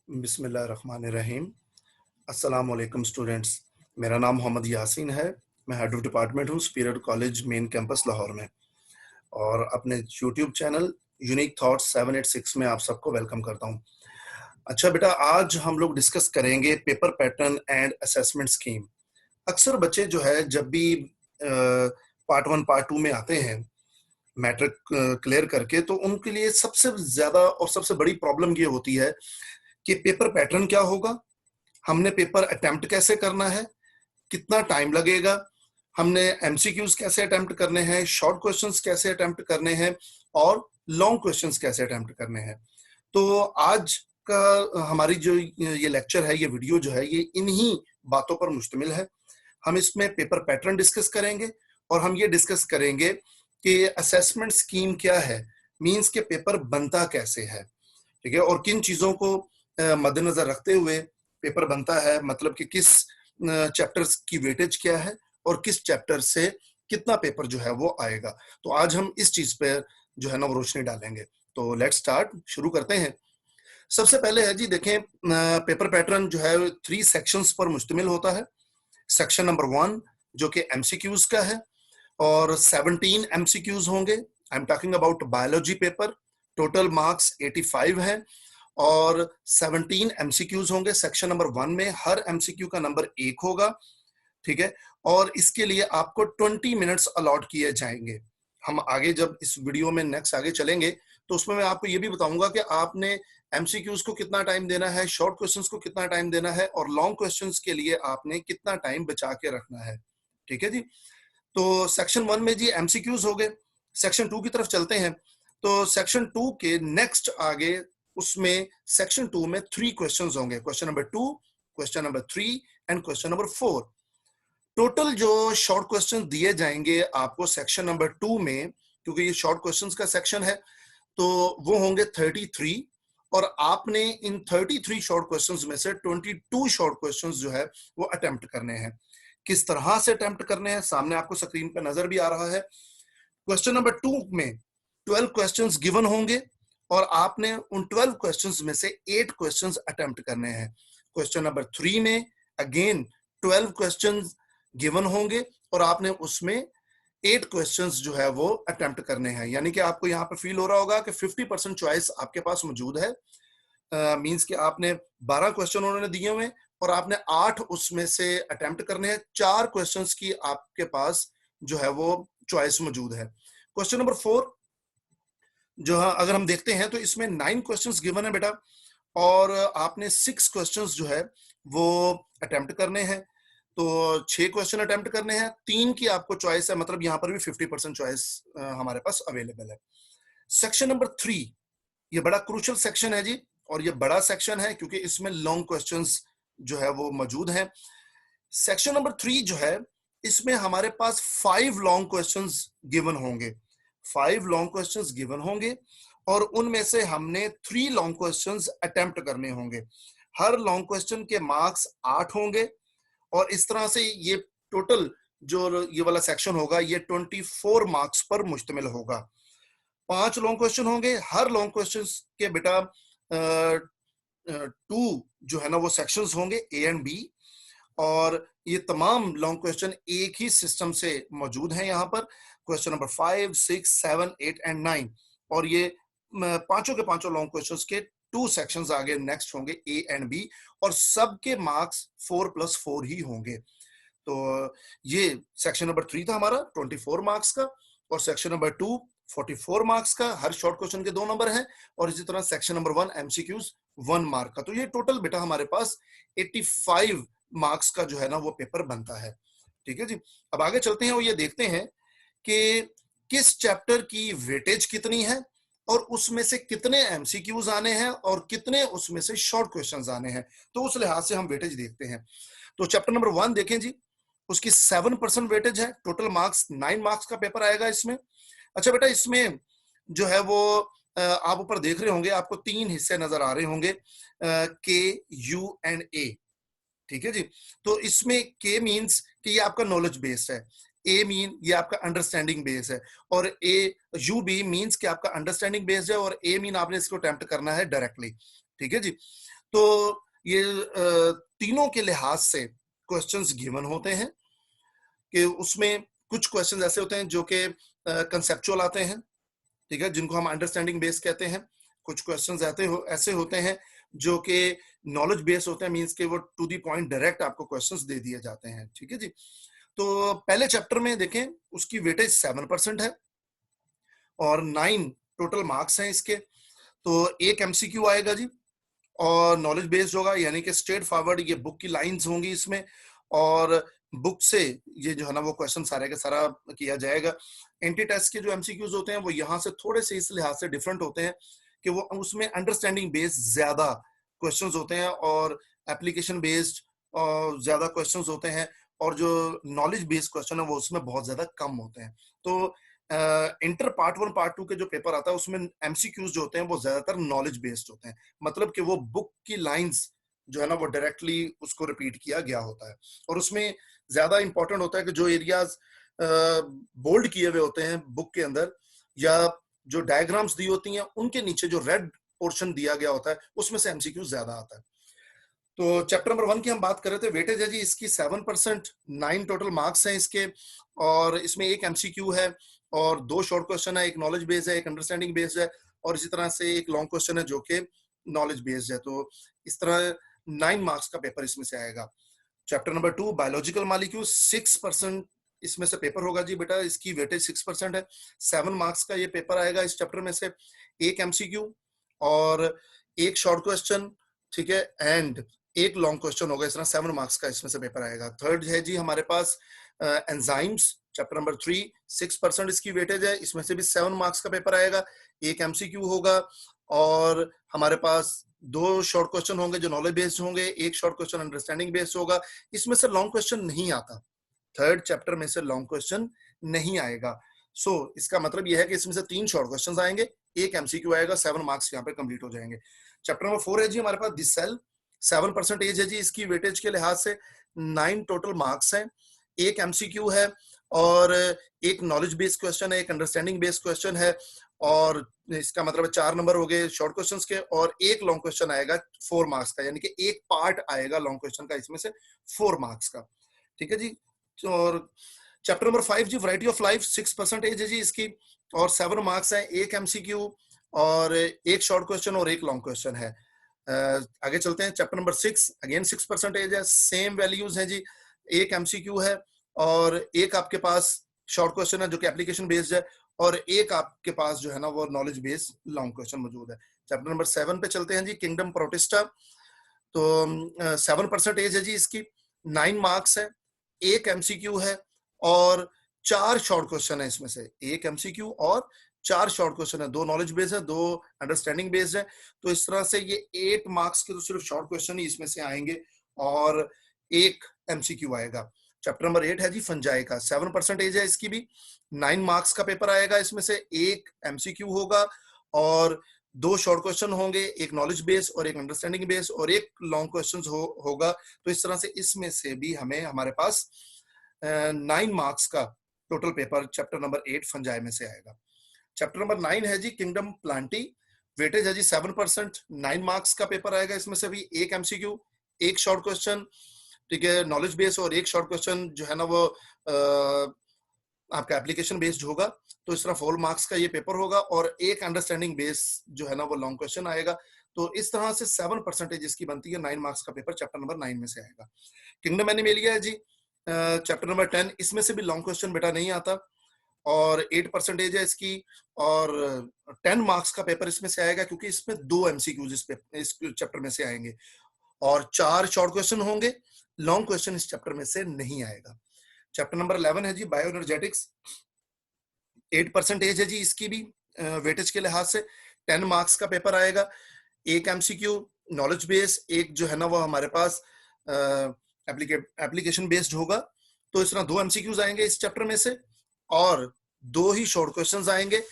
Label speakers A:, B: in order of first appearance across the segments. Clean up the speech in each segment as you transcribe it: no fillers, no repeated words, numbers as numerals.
A: बिस्मिल्लाहिर्रहमानिर्रहीम। अस्सलाम वालेकुम स्टूडेंट्स। मेरा नाम मोहम्मद यासीन है। मैं हेड ऑफ डिपार्टमेंट हूँ superior college main campus Lahore में, और अपने यूट्यूब चैनल यूनिक थॉट्स 786 में आप सबको वेलकम करता हूँ। अच्छा बेटा, आज हम लोग डिस्कस करेंगे paper pattern and assessment scheme. अक्सर बच्चे जो है जब भी पार्ट 1 पार्ट 2 में आते हैं मैट्रिक क्लियर करके, तो उनके लिए सबसे ज्यादा और सबसे बड़ी प्रॉब्लम ये होती है कि पेपर पैटर्न क्या होगा, हमने पेपर अटेम्प्ट कैसे करना है, कितना टाइम लगेगा, हमने एमसीक्यूज कैसे अटेम्प्ट करने हैं, शॉर्ट क्वेश्चंस कैसे अटेम्प्ट करने हैं और लॉन्ग क्वेश्चंस कैसे अटेम्प्ट करने हैं। तो आज का हमारी जो ये लेक्चर है, ये वीडियो जो है, ये इन्हीं बातों पर मुश्तमिल है। हम इसमें पेपर पैटर्न डिस्कस करेंगे और हम ये डिस्कस करेंगे कि असेसमेंट स्कीम क्या है, मींस के पेपर बनता कैसे है, ठीक है, और किन चीजों को मद्देनजर रखते हुए पेपर बनता है, मतलब कि किस चैप्टर्स की वेटेज क्या है और किस चैप्टर से कितना पेपर जो है वो आएगा। तो आज हम इस चीज पर जो है ना वो रोशनी डालेंगे। तो लेट्स स्टार्ट, शुरू करते हैं। सबसे पहले है जी, देखें, पेपर पैटर्न जो है 3 सेक्शंस पर मुश्तमिल होता है। सेक्शन नंबर 1 जो कि एमसीक्यूज का है, और 17 एमसीक्यूज होंगे। I am talking about biology paper. Total marks 85 है और 17 एमसीक्यूज होंगे। सेक्शन नंबर 1 में हर एमसीक्यू का नंबर 1 होगा, ठीक है, और इसके लिए आपको 20 मिनट्स अलॉट किए जाएंगे। हम आगे जब इस वीडियो में नेक्स्ट आगे चलेंगे तो उसमें मैं आपको ये भी बताऊंगा कि आपने एमसीक्यूज को कितना टाइम देना है, शॉर्ट क्वेश्चंस को कितना टाइम देना है, और लॉन्ग क्वेश्चंस के लिए आपने कितना टाइम बचा के रखना है, ठीक है जी। तो सेक्शन 1 में जी एमसीक्यूज हो गए। सेक्शन 2 की तरफ चलते हैं। तो सेक्शन 2 के नेक्स्ट आगे उसमें सेक्शन 2 में 3 क्वेश्चंस होंगे। Question number 2, question number 3 and question number 4। Total जो शॉर्ट क्वेश्चन दिए जाएंगे आपको सेक्शन नंबर 2 में, क्योंकि ये शॉर्ट क्वेश्चंस का सेक्शन है, तो वो होंगे 33, और आपने इन 33 शॉर्ट क्वेश्चंस में से 22 शॉर्ट क्वेश्चंस जो है वो अटेम्प्ट करने हैं। किस तरह से अटेम्प्ट करने हैं सामने आपको स्क्रीन पर नजर भी आ रहा है। क्वेश्चन नंबर 2 में 12 क्वेश्चंस गिवन होंगे और आपने उन 12 क्वेश्चंस में से 8 क्वेश्चंस अटेम्प्ट करने हैं। क्वेश्चन नंबर 3 में अगेन 12 क्वेश्चंस गिवन होंगे और आपने उसमें 8 क्वेश्चंस जो है वो अटेम्प्ट करने हैं। यानी कि आपको यहाँ पे फील हो रहा होगा कि 50% चॉइस आपके पास मौजूद है। मींस कि आपने 12 क्वेश्चन उन्होंने दिए हुए और आपने 8 उसमें से अटेम्प्ट करने हैं। 4 क्वेश्चंस की आपके पास जो है वो चॉइस मौजूद है। क्वेश्चन नंबर 4 जो है, अगर हम देखते हैं तो इसमें 9 क्वेश्चंस गिवन है बेटा, और आपने 6 क्वेश्चंस जो है वो अटेम्प्ट करने हैं। तो 6 क्वेश्चन अटेम्प्ट करने हैं, 3 की आपको चॉइस है, मतलब यहां पर भी 50% चॉइस हमारे पास अवेलेबल है। सेक्शन नंबर 3 ये बड़ा क्रूशियल सेक्शन है जी, और ये बड़ा सेक्शन है क्योंकि इसमें लॉन्ग क्वेश्चंस जो है वो मौजूद हैं। सेक्शन नंबर 3 जो है, इसमें हमारे पास 5 लॉन्ग क्वेश्चंस गिवन होंगे। 5 लॉन्ग क्वेश्चंस गिवन होंगे और उनमें से हमने 3 लॉन्ग क्वेश्चंस अटेम्प्ट करने होंगे। हर लॉन्ग क्वेश्चन के मार्क्स 8 होंगे और इस तरह से ये टोटल जो ये वाला सेक्शन होगा ये 24 मार्क्स पर मुश्तमिल होगा। 5 लॉन्ग क्वेश्चन होंगे, हर लॉन्ग क्वेश्चन के बेटा 2 जो है ना वो सेक्शंस होंगे, ए एंड बी, और ये तमाम लॉन्ग क्वेश्चन एक ही सिस्टम से मौजूद हैं यहाँ पर। क्वेश्चन नंबर 5, 6, 7, 8 एंड 9, और ये पांचों के पांचों लॉन्ग क्वेश्चंस के 2 सेक्शंस आगे नेक्स्ट होंगे, ए एंड बी, और सबके मार्क्स 4+4 ही होंगे। तो ये सेक्शन नंबर 3 था हमारा 24 मार्क्स का, और सेक्शन नंबर 2 44 मार्क्स का, हर शॉर्ट क्वेश्चन के 2 नंबर हैं, और इसी तरह सेक्शन नंबर 1 एमसीक्यूज 1 मार्क का। तो ये टोटल बेटा हमारे पास 85 मार्क्स का जो है ना वो पेपर बनता है, ठीक है जी। अब आगे चलते हैं और ये देखते हैं कि किस चैप्टर की वेटेज कितनी है और उसमें से कितने एमसीक्यूज आने हैं और कितने उसमें से शॉर्ट क्वेश्चंस आने हैं। तो उस लिहाज से हम वेटेज देखते हैं। तो चैप्टर नंबर 1 देखें जी, उसकी 7% वेटेज है। टोटल मार्क्स 9 मार्क्स का पेपर आएगा इसमें। अच्छा बेटा, इसमें जो है वो आप ऊपर देख रहे होंगे, आपको 3 हिस्से नजर आ रहे होंगे, के, यू एंड ए, ठीक है जी। तो इसमें के मींस कि ये आपका नॉलेज बेस्ड है, ए मीन ये आपका अंडरस्टैंडिंग बेस्ड है, और ए यू बी मींस कि आपका अंडरस्टैंडिंग बेस्ड है, और ए मीन आपने इसको अटेम्प्ट करना है डायरेक्टली, ठीक है जी। तो ये तीनों के लिहाज से क्वेश्चंस गिवन होते हैं कि उसमें कुछ क्वेश्चंस ऐसे होते हैं जो कि कंसेप्चुअल आते हैं, ठीक है, जिनको हम अंडरस्टैंडिंग बेस कहते हैं। कुछ क्वेश्चंस ऐसे होते हैं जो कि नॉलेज बेस होते हैं, मींस के वो टू दी पॉइंट डायरेक्ट आपको क्वेश्चंस दे दिए जाते हैं, ठीक है जी। तो पहले चैप्टर में देखें, उसकी वेटेज 7% है और 9 टोटल मार्क्स हैं इसके। तो एक एमसीक्यू आएगा जी और नॉलेज बेस्ड होगा, यानी कि स्ट्रेट फॉरवर्ड ये बुक की लाइंस होंगी इसमें, और बुक से ये जो है ना वो क्वेश्चन सारे का सारा किया जाएगा। एंटी टेस्ट के जो एमसीक्यूज होते हैं वो यहाँ से थोड़े से इस लिहाज से डिफरेंट होते हैं कि वो उसमें अंडरस्टैंडिंग बेस्ड ज्यादा क्वेश्चंस होते हैं और एप्लीकेशन बेस्ड ज्यादा क्वेश्चंस होते हैं, और जो नॉलेज बेस्ड क्वेश्चन है वो उसमें बहुत ज्यादा कम होते हैं। तो इंटर पार्ट 1 पार्ट 2 के जो पेपर आता है उसमें एमसीक्यूज जो होते हैं वो ज्यादातर नॉलेज बेस्ड होते हैं, मतलब कि वो बुक की लाइंस जो है ना वो डायरेक्टली उसको रिपीट किया गया होता है। और उसमें ज्यादा इंपॉर्टेंट होता है कि जो एरियाज बोल्ड किए हुए होते हैं बुक के अंदर, या जो डायग्राम्स दी होती हैं उनके नीचे जो रेड पोर्शन दिया गया होता है उसमें से एमसीक्यू ज्यादा आता है। तो चैप्टर नंबर 1 की हम बात कर रहे थे, वेटेज है जी इसकी 7%, 9 टोटल मार्क्स हैं इसके, और इसमें एक एमसीक्यू है और 2 शॉर्ट क्वेश्चन है, एक नॉलेज बेस्ड है, एक अंडरस्टैंडिंग बेस्ड है, और इसी तरह से एक लॉन्ग क्वेश्चन है जो कि नॉलेज बेस्ड है। तो इस तरह 9 मार्क्स का पेपर इसमें से आएगा। चैप्टर नंबर 2 बायोलॉजिकल मॉलिक्यूल, 6% इसमें से पेपर होगा जी बेटा, इसकी वेटेज 6% है। 7 मार्क्स का ये पेपर आएगा इस चैप्टर में से, एक एमसीक्यू और एक शॉर्ट क्वेश्चन, ठीक है, एंड एक लॉन्ग क्वेश्चन होगा। इस तरह 7 मार्क्स का इसमें से पेपर आएगा। थर्ड है जी हमारे पास एंजाइम्स, चैप्टर नंबर 3, 6% इसकी वेटेज है, इसमें से भी 7 मार्क्स का पेपर आएगा, एक एमसीक्यू होगा और हमारे पास 2 शॉर्ट क्वेश्चन होंगे जो नॉलेज बेस्ड होंगे, एक शॉर्ट क्वेश्चन अंडरस्टैंडिंग बेस्ड होगा। इसमें से लॉन्ग क्वेश्चन नहीं आता, थर्ड चैप्टर में से लॉन्ग क्वेश्चन नहीं आएगा। इसका मतलब यह है कि इसमें से 3 शॉर्ट क्वेश्चन आएंगे, एक एमसीक्यू आएगा, 7 मार्क्स यहाँ पे कंप्लीट हो जाएंगे। चैप्टर नंबर 4 है जी हमारे पास दिस सेल, 7% है जी इसकी वेटेज के लिहाज से, 9 टोटल मार्क्स हैं, एक एमसीक्यू है और एक नॉलेज बेस्ड क्वेश्चन है, एक अंडरस्टैंडिंग बेस्ड क्वेश्चन है, और इसका मतलब 4 नंबर हो गए शॉर्ट क्वेश्चंस के, और एक लॉन्ग क्वेश्चन आएगा 4 मार्क्स का, यानी कि एक पार्ट आएगा लॉन्ग क्वेश्चन का इसमें से 4 मार्क्स का, ठीक है जी। और चैप्टर नंबर 5 जी वैरायटी ऑफ लाइफ, 6% है जी इसकी और 7 मार्क्स है, एक एमसीक्यू और एक शॉर्ट क्वेश्चन और एक लॉन्ग क्वेश्चन है। आगे चलते हैं, चैप्टर नंबर 6 अगेन 6% है, सेम वैल्यूज है जी, एक एमसीक्यू है और एक आपके पास शॉर्ट क्वेश्चन है जो कि एप्लीकेशन बेस्ड है, और एक आपके पास जो है ना वो नॉलेज बेस्ड लॉन्ग क्वेश्चन मौजूद है। चैप्टर नंबर 7 पे चलते हैं जी, किंगडम प्रोटिस्टा। तो 7% है जी इसकी, 9 मार्क्स है, एक एमसीक्यू है और 4 शॉर्ट क्वेश्चन है इसमें से, एक एमसीक्यू और 4 शॉर्ट क्वेश्चन है, 2 नॉलेज बेस्ड है, 2 अंडरस्टैंडिंग बेस्ड है। तो इस तरह से ये 8 मार्क्स के तो सिर्फ शॉर्ट क्वेश्चन ही इसमें से आएंगे और एक एमसीक्यू आएगा। चैप्टर नंबर 8 है जी फंजाई का, 7% है इसकी भी, 9 मार्क्स का पेपर आएगा, इसमें से एक एमसीक्यू होगा और 2 शॉर्ट क्वेश्चन होंगे, एक नॉलेज बेस और एक अंडरस्टैंडिंग बेस, और एक लॉन्ग क्वेश्चन होगा। तो इस तरह से इसमें से भी हमारे पास 9 मार्क्स का total paper chapter number 8 fungi में से आएगा। चैप्टर नंबर 9 है जी किंगडम प्लांटी, वेटेज है जी 7%, 9 मार्क्स का पेपर आएगा, इसमें से भी एक एमसीक्यू, एक शॉर्ट क्वेश्चन, ठीक है, नॉलेज बेस और एक शॉर्ट क्वेश्चन जो है ना वो आपका एप्लीकेशन बेस्ड होगा। तो इस तरह 4 मार्क्स का ये पेपर होगा और एक अंडरस्टैंडिंग बेस जो है ना वो लॉन्ग क्वेश्चन आएगा। तो इस तरह से 7% इसकी बनती है, 9 मार्क्स का पेपर चैप्टर नंबर 9 में से आएगा। किंगडम एनिमेलिया है जी चैप्टर नंबर 10, इसमें से भी लॉन्ग क्वेश्चन बेटा नहीं आता और 8% है इसकी और 10 मार्क्स का पेपर इसमें से आएगा, क्योंकि इसमें 2 एमसीक्यूज इस चैप्टर में से आएंगे और 4 शॉर्ट क्वेश्चन होंगे, लॉन्ग क्वेश्चन इस चैप्टर में से नहीं आएगा। चैप्टर नंबर 11 है जी बायो एनर्जेटिक्स, 8% है जी इसकी भी वेटेज के लिहाज से, 10 मार्क्स का पेपर आएगा, एक एमसीक्यू, नॉलेज बेस, एक जो है ना वो हमारे पास एप्लीकेशन बेस्ड होगा। तो इस तरह 2 एमसीक्यूज आएंगे इस चैप्टर में से और 2 ही शॉर्ट क्वेश्चंस आएंगे,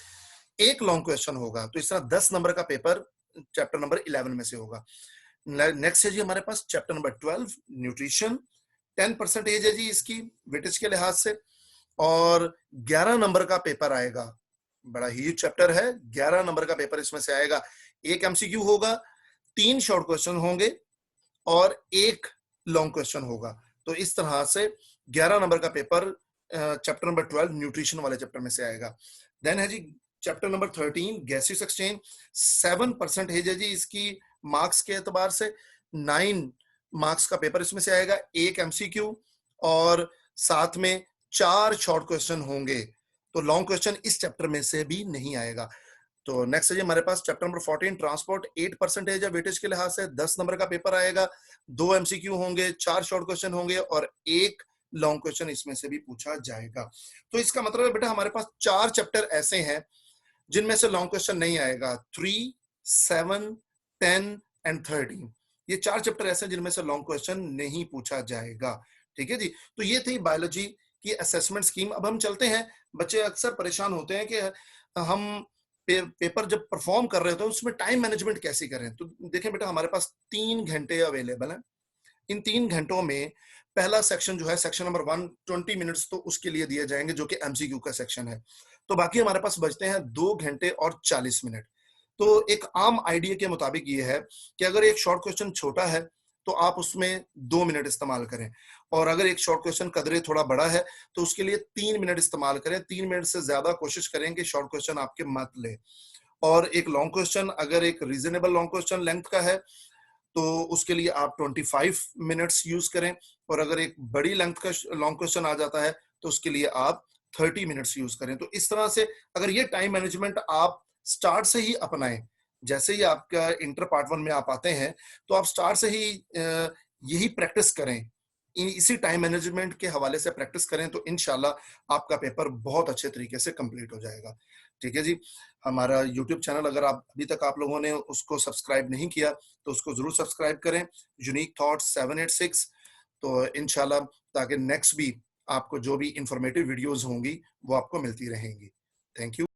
A: एक लॉन्ग क्वेश्चन होगा। तो इस तरह 10 नंबर का पेपर चैप्टर नंबर 11 में से होगा। नेक्स्ट है जी हमारे पास चैप्टर नंबर 12 न्यूट्रिशन, 10% है जी इसकी वेटेज के लिहाज से और 11 नंबर का पेपर आएगा, बड़ा ही चैप्टर है, 11 नंबर का पेपर इसमें से आएगा, एक एमसीक्यू होगा, 3 शॉर्ट क्वेश्चन होंगे और 1 लॉन्ग क्वेश्चन होगा। तो इस तरह से 11 नंबर का पेपर चैप्टर नंबर 12 न्यूट्रिशन वाले चैप्टर में से आएगा। देन है जी chapter number 13 gaseous exchange, 7 percentage है जी इसकी मार्क्स के एतबार से, 9 मार्क्स का पेपर इसमें से आएगा, 1 एमसीक्यू और साथ में 4 शॉर्ट क्वेश्चन होंगे। तो लॉन्ग क्वेश्चन इस चैप्टर में से भी नहीं आएगा। तो नेक्स्ट है जी हमारे पास चैप्टर नंबर 14 ट्रांसपोर्ट, 8 परसेंटेज है वेटेज के लिहाज से, 10 नंबर का पेपर आएगा, 2 एमसीक्यू होंगे, 4 शॉर्ट क्वेश्चन होंगे और 1 लॉन्ग क्वेश्चन इसमें से भी पूछा जाएगा। तो इसका मतलब है बेटा हमारे पास 4 चैप्टर ऐसे हैं जिनमें से लॉन्ग क्वेश्चन नहीं आएगा, 3, 7, 10 एंड 13। ये 4 चैप्टर ऐसे हैं जिनमें से लॉन्ग क्वेश्चन नहीं पूछा जाएगा। ठीक है जी। तो ये थी बायोलॉजी की असेसमेंट स्कीम। अब हम चलते हैं, बच्चे अक्सर परेशान होते हैं कि हम पेपर जब परफॉर्म कर रहे होते हैं उसमें टाइम मैनेजमेंट कैसे करें। तो देखें बेटा हमारे पास 3 घंटे अवेलेबल हैं। इन 3 घंटों में पहला सेक्शन जो है सेक्शन नंबर 1 20 मिनट्स तो उसके लिए दिए जाएंगे जो कि एमसीक्यू का सेक्शन है। तो बाकी हमारे पास बचते हैं 2 घंटे और 40 मिनट। तो एक आम आइडिया के मुताबिक ये है कि अगर एक शॉर्ट क्वेश्चन छोटा है तो आप उसमें 2 मिनट इस्तेमाल करें, और अगर एक शॉर्ट क्वेश्चन कदरे थोड़ा बड़ा है तो उसके लिए 3 मिनट इस्तेमाल करें। 3 मिनट से ज्यादा कोशिश करें कि शॉर्ट क्वेश्चन आपके मत ले। और एक लॉन्ग क्वेश्चन अगर एक रीजनेबल लॉन्ग क्वेश्चन लेंथ का है तो उसके लिए आप 25 मिनट्स यूज करें, और अगर एक बड़ी लेंथ का लॉन्ग क्वेश्चन आ जाता है तो उसके लिए आप 30 मिनट्स यूज करें। तो इस तरह से अगर ये टाइम मैनेजमेंट आप स्टार्ट से ही अपनाएं, जैसे ही आपका इंटर पार्ट 1 में आप आते हैं तो आप स्टार्ट से ही यही प्रैक्टिस करें, इसी टाइम मैनेजमेंट के हवाले से प्रैक्टिस करें तो इंशाल्लाह आपका पेपर बहुत अच्छे तरीके से कंप्लीट हो जाएगा। ठीक है जी। हमारा यूट्यूब चैनल अगर आप अभी तक आप लोगों ने उसको सब्सक्राइब नहीं किया तो उसको जरूर सब्सक्राइब करें, यूनिक थॉट्स 786। तो इंशाल्लाह ताकि नेक्स्ट भी आपको जो भी इंफॉर्मेटिव वीडियोस होंगी वो आपको मिलती रहेंगी। Thank you.